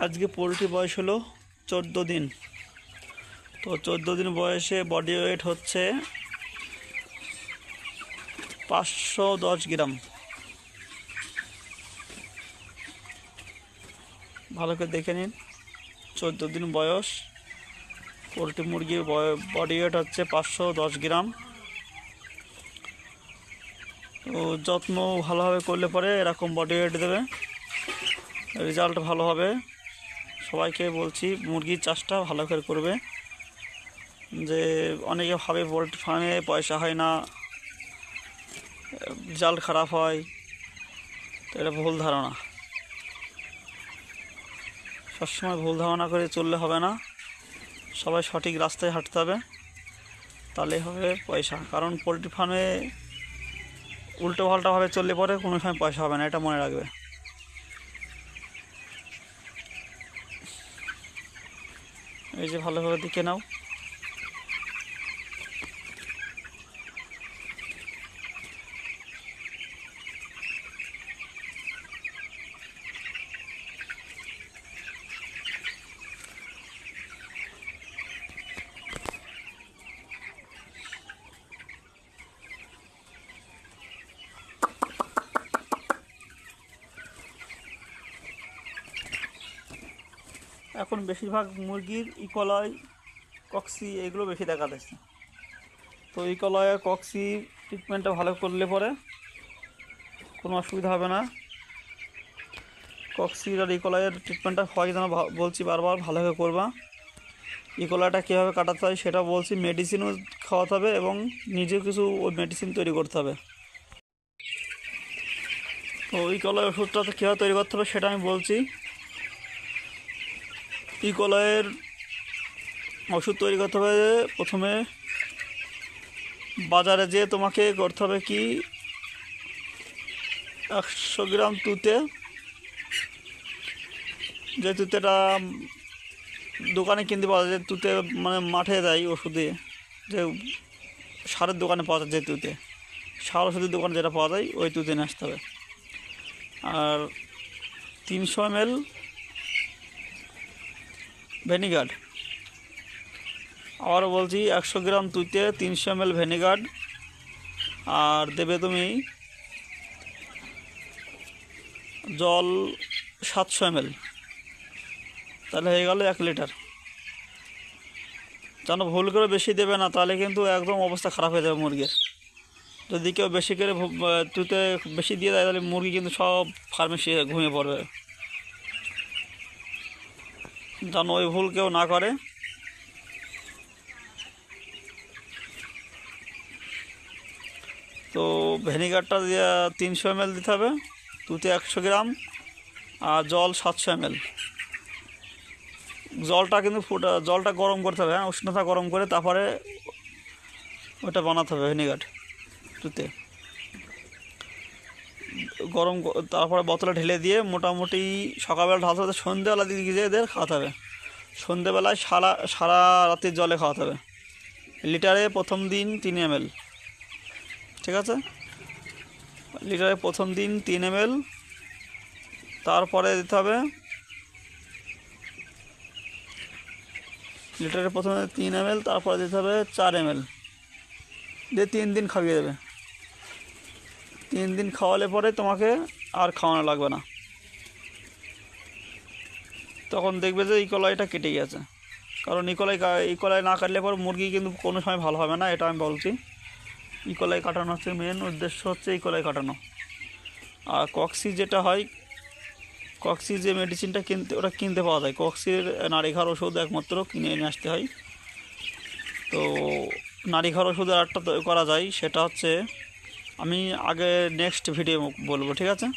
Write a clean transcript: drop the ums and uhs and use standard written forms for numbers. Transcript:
আজকে পোলট্রি বয়স হলো 14 দিন। তো 14 দিন বয়সে বডি ওয়েট হচ্ছে 510 গ্রাম। ভালো করে দেখে নিন। 14 দিন বয়স পোলট্রি মুরগির বডি ওয়েট হচ্ছে 510 গ্রাম। তো যত্ন ভালোভাবে করলে পরে এরকম বডি ওয়েট দেবে, রেজাল্ট ভালো হবে। সবাইকে বলছি মুরগির চাষটা ভালো করে করবে। যে অনেকে ভাবে পোলট্রি ফার্মে পয়সা হয় না, রেজাল্ট খারাপ হয়, তো এটা ভুল ধারণা। সবসময় ভুল ধারণা করে চললে হবে না, সবাই সঠিক রাস্তায় হাঁটতে হবে, তাহলে হবে পয়সা। কারণ পোলট্রি ফার্মে উল্টো পাল্টাভাবে চললে পরে কোনো সময় পয়সা হবে না, এটা মনে রাখবে। এই যে ভালোভাবে দেখে নাও। এখন বেশিরভাগ মুরগির ইকোলাই, কক্সি এগুলো বেশি দেখা যাচ্ছে। তো ইকোলাই আর কক্সি ট্রিটমেন্টটা ভালো করলে পরে কোনো অসুবিধা হবে না। কক্সির আর ইকোলাইয়ের ট্রিটমেন্টটা হয় যেন বলছি বারবার ভালোভাবে করবা। ইকোলাইটা কীভাবে কাটাতে হয় সেটা বলছি, মেডিসিনও খাওয়াতে হবে এবং নিজেও কিছু ওই মেডিসিন তৈরি করতে হবে। তো ইকোলাই ওষুধটা কীভাবে তৈরি করতে হবে সেটা আমি বলছি। ইকোলাইয়ের ওষুধ তৈরি করতে হবে প্রথমে বাজারে যেয়ে তোমাকে করতে হবে কি, 100 গ্রাম তুতে, যে তুতেটা দোকানে কিনতে পাওয়া যায়, তুতে মানে মাঠে দেয় ওষুধে, যে সারের দোকানে পাওয়া যায়, যে তুতে সার ওষুধের দোকানে যেটা পাওয়া যায় ওই তুতে নিয়ে আসতে হবে। আর 300 ml ভিনিগার। আবারও বলছি, 100 গ্রাম তুতে 300 ml ভিনিগার। আর দেবে তুমি জল 700 ml, তাহলে হয়ে গেল 1 লিটার। যেন ভুল করে বেশি দেবে না, তাহলে কিন্তু একদম অবস্থা খারাপ হয়ে যাবে মুরগির। যদি কেউ বেশি করে তুতে বেশি দিয়ে দেয় তাহলে মুরগি কিন্তু সব ফার্মে ঘুমিয়ে পড়বে। যেন ওই ভুল কেউ না করে। তো ভিনিগারটা দিয়ে 300 ml দিতে হবে, তুতে 100 গ্রাম, আর জল 700 ml। জলটা কিন্তু জলটা গরম করতে হবে, হ্যাঁ, উষ্ণতা গরম করে তারপরে ওটা বানাতে হবে ভিনিগার তুতে। গরম তারপরে বোতলে ঢেলে দিয়ে মোটামুটি সকালবেলা ঢালতে হবে, সন্ধ্যেবেলা দিকে এদের খাওয়াতে হবে। সন্ধ্যেবেলায় সারা রাতের জলে খাওয়াতে হবে। লিটারে প্রথম দিন 3 ml, ঠিক আছে? লিটারে প্রথম দিন 3 ml, তারপরে দিতে হবে লিটারে প্রথমে 3 ml, তারপরে দিতে হবে 4 ml দিয়ে 3 দিন খাইয়ে দেবে। 3 দিন খাওয়ালে পরে তোমাকে আর খাওয়ানো লাগবে না। তখন দেখবে যে ইকোলাইটা কেটে গেছে। কারণ ইকোলাই না কাটলে পর মুরগি কিন্তু কোনো সময় ভালো হবে না, এটা আমি বলছি। ইকোলাই কাটানো হচ্ছে মেন উদ্দেশ্য, হচ্ছে ইকোলাই কাটানো। আর কক্সি যেটা হয়, কক্সি যে মেডিসিনটা ওটা কিনতে পাওয়া যায়। কক্সির নাড়িঘাড় ওষুধ একমাত্র কিনে নিয়ে আসতে হয়। তো নাড়িঘাড় ওষুধ আর একটা করা যায়, সেটা হচ্ছে আমি আগে নেক্সট ভিডিও বলবো, ঠিক আছে?